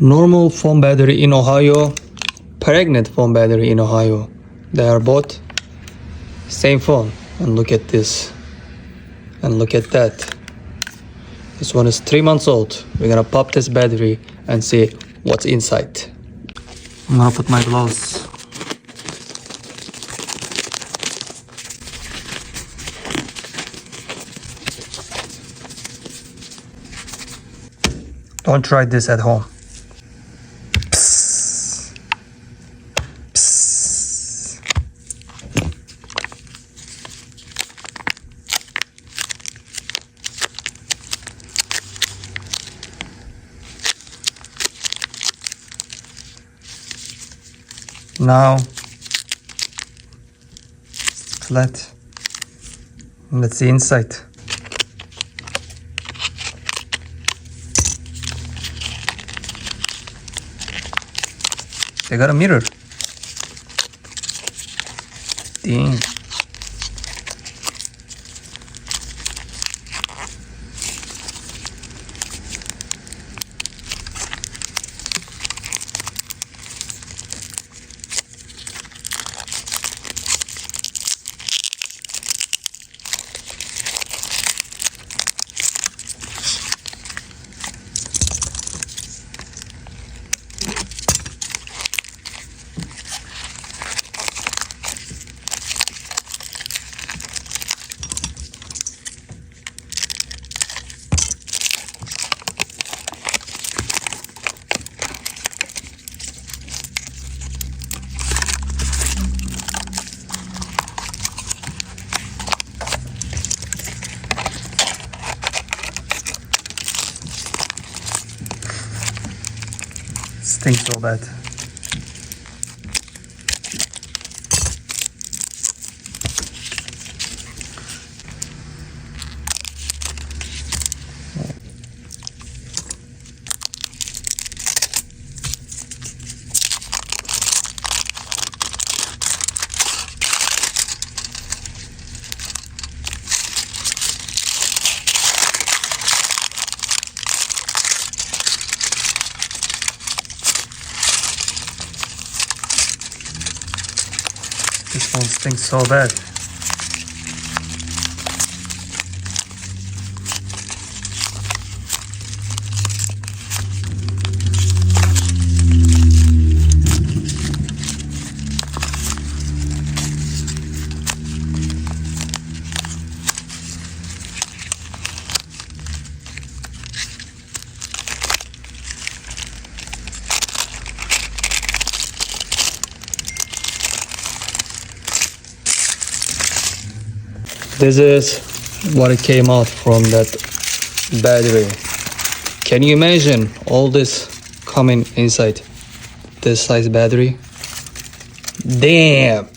Normal phone battery in Ohio, pregnant phone battery in Ohio. They are both same phone. And look at this. And look at that. This one is 3 months old. We're gonna pop this battery and see what's inside. I'm gonna put my gloves. Don't try this at home. Psst. Psst. Now it's flat. Let's see inside. They got a mirror. Dang. Stinks so bad. This one stinks so bad. This is what it came out from that battery. Can you imagine all this coming inside this size battery? Damn!